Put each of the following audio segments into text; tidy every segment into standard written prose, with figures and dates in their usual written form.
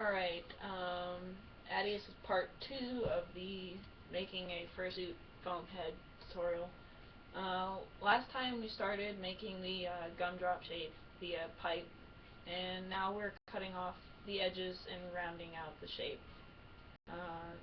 Alright, Adias is part 2 of the making a fursuit foam head tutorial. Last time we started making the gumdrop shape, the pipe, and now we're cutting off the edges and rounding out the shape. Uh,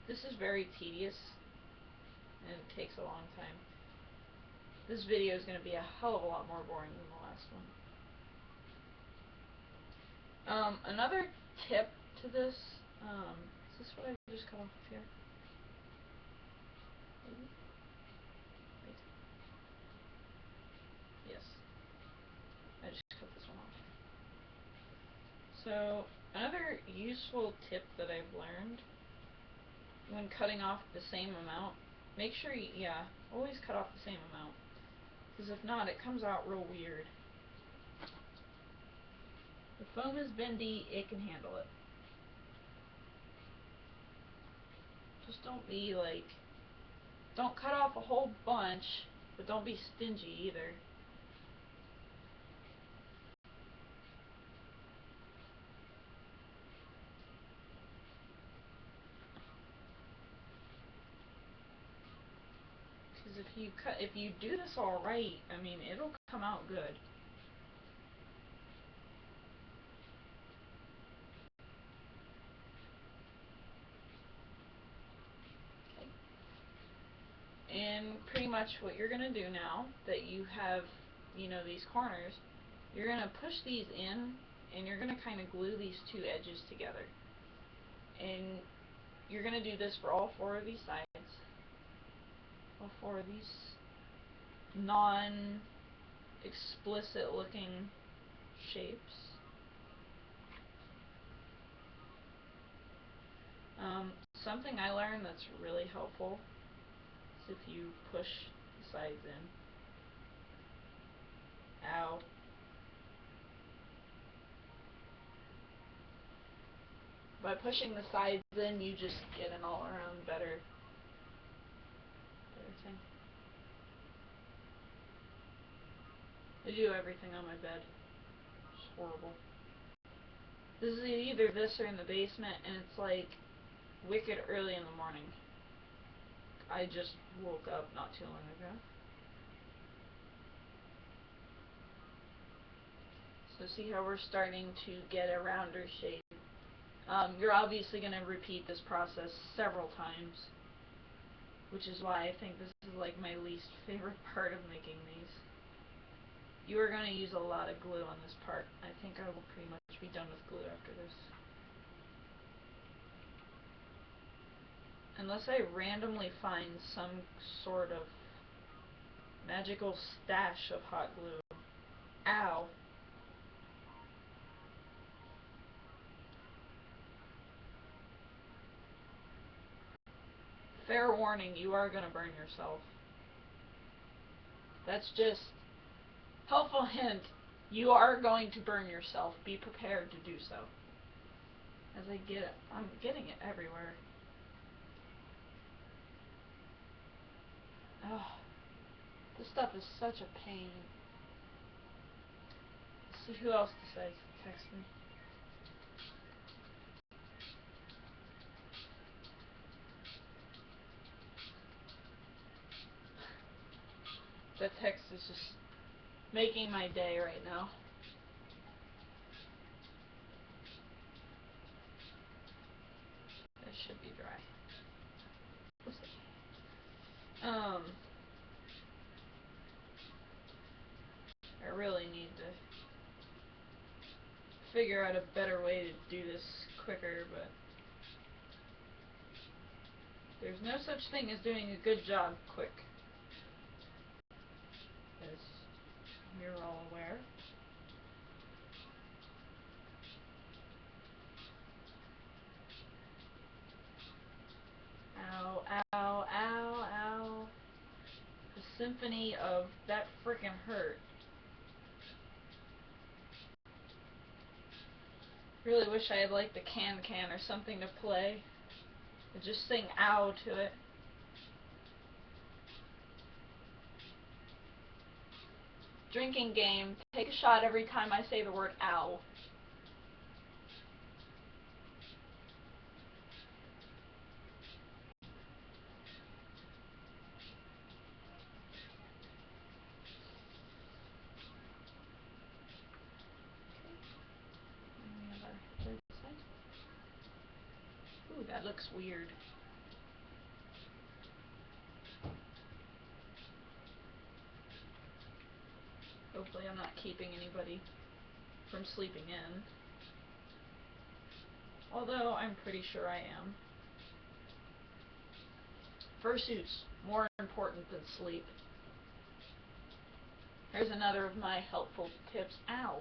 this is very tedious, and it takes a long time. This video is going to be a hell of a lot more boring than the last one. Another tip to this, is this what I just cut off of here? Maybe? Wait. Yes. I just cut this one off. So, another useful tip that I've learned when cutting off the same amount, make sure you, always cut off the same amount. Because if not, it comes out real weird. The foam is bendy, it can handle it. Just don't be like, don't cut off a whole bunch, but don't be stingy either. Because if you do this all right, I mean, it'll come out good. And pretty much what you're going to do now that you have, these corners, you're going to push these in and you're going to kind of glue these two edges together. And you're going to do this for all four of these sides. All four of these non-explicit looking shapes. Something I learned that's really helpful is if you push the sides in. Ow. By pushing the sides in, you just get an all-around better thing. I do everything on my bed. It's horrible. This is either this or in the basement, and it's like wicked early in the morning. I just woke up not too long ago. So see how we're starting to get a rounder shape. You're obviously going to repeat this process several times, which is why I think this is like my least favorite part of making these. You are going to use a lot of glue on this part. I think I will pretty much be done with glue after this. Unless I randomly find some sort of magical stash of hot glue. Ow. Fair warning, you are going to burn yourself. That's just helpful hint. You are going to burn yourself. Be prepared to do so. As I get it, I'm getting it everywhere. Ugh. This stuff is such a pain. Let's see who else decides to text me. That text is just making my day right now. It should be dry. I really need to figure out a better way to do this quicker, but there's no such thing as doing a good job quick, as you're all aware. Ow, ow, ow, ow. The symphony of that frickin' hurt. Really wish I had like the can or something to play. And just sing ow to it. Drinking game. Take a shot every time I say the word ow. Ooh, that looks weird. Hopefully I'm not keeping anybody from sleeping in. Although I'm pretty sure I am. Fursuit's more important than sleep. Here's another of my helpful tips. Ow.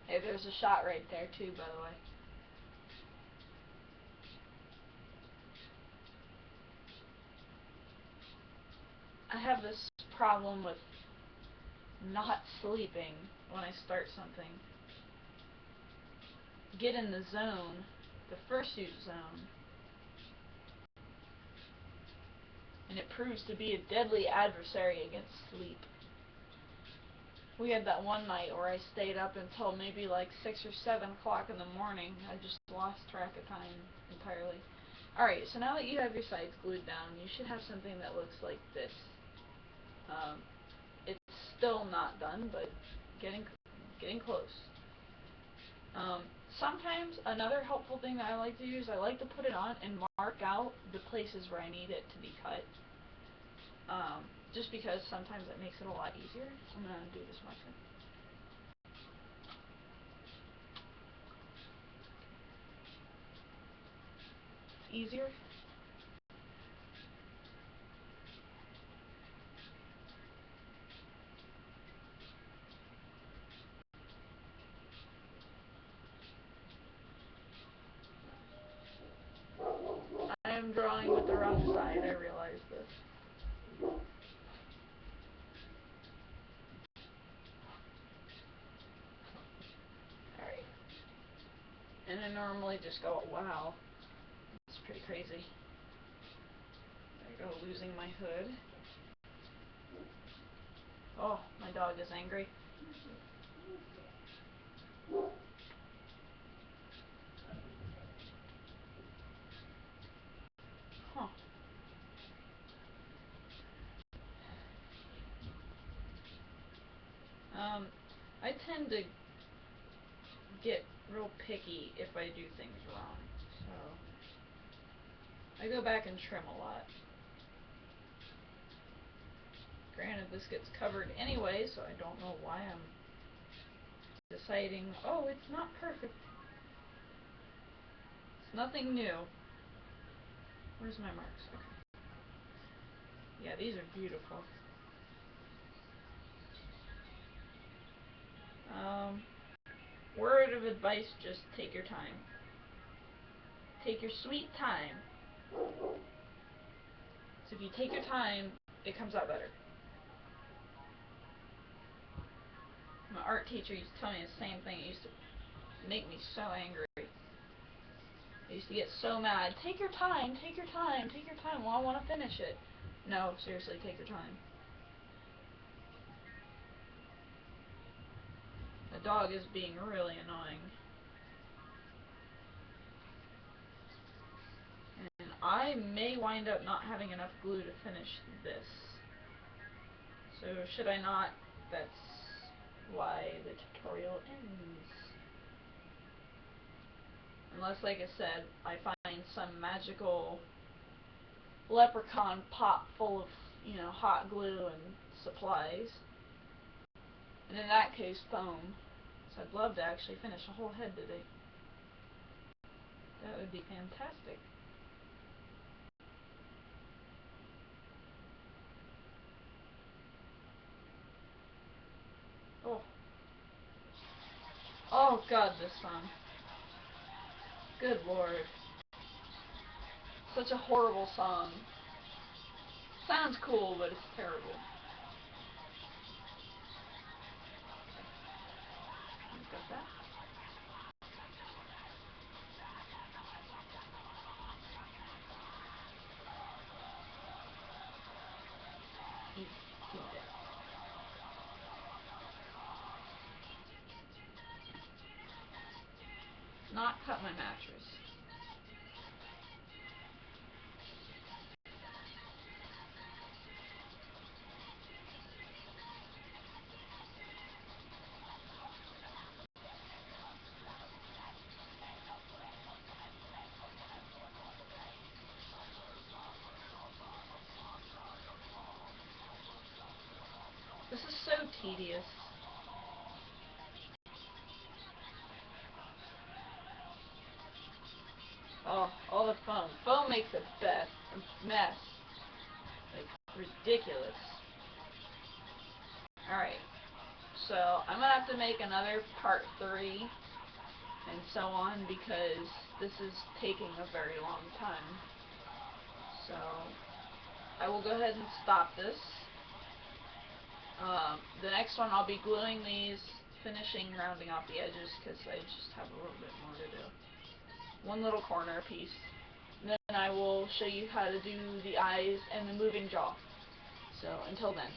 Hey, there's a shot right there too, by the way. I have this problem with not sleeping when I start something. Get in the zone, the fursuit zone, and it proves to be a deadly adversary against sleep. We had that one night where I stayed up until maybe like 6 or 7 o'clock in the morning. I just lost track of time entirely. Alright, so now that you have your sides glued down, you should have something that looks like this. It's still not done, but getting close. Sometimes another helpful thing that I like to use, I like to put it on and mark out the places where I need it to be cut. Just because sometimes it makes it a lot easier. So I'm going to do this marker. It's easier. I am drawing with the wrong side, I realize this. Alright. And I normally just go, wow, it's pretty crazy. There I go, losing my hood. Oh, my dog is angry. Huh. I tend to get real picky if I do things wrong, so I go back and trim a lot. Granted, this gets covered anyway, so I don't know why I'm deciding, oh, it's not perfect. It's nothing new. Where's my marks? Okay. Yeah, these are beautiful. Word of advice, just take your time. Take your sweet time. So if you take your time, it comes out better. My art teacher used to tell me the same thing. It used to make me so angry. I used to get so mad. Take your time, take your time, take your time. Well, I want to finish it. No, seriously, take your time. The dog is being really annoying. And I may wind up not having enough glue to finish this. So should I not, that's why the tutorial ends. Unless, like I said, I find some magical leprechaun pot full of, hot glue and supplies. And in that case, foam. So I'd love to actually finish a whole head today. That would be fantastic. Oh. Oh god, this song. Good lord. Such a horrible song. Sounds cool, but it's terrible. Got that? Eat that. not cut my mattress. This is so tedious. Oh, all the foam. Foam makes a mess. Like, ridiculous. Alright, so I'm gonna have to make another part 3 and so on because this is taking a very long time. So I will go ahead and stop this. The next one I'll be gluing these, finishing rounding off the edges because I just have a little bit more to do. One little corner piece. And then I will show you how to do the eyes and the moving jaw. So until then.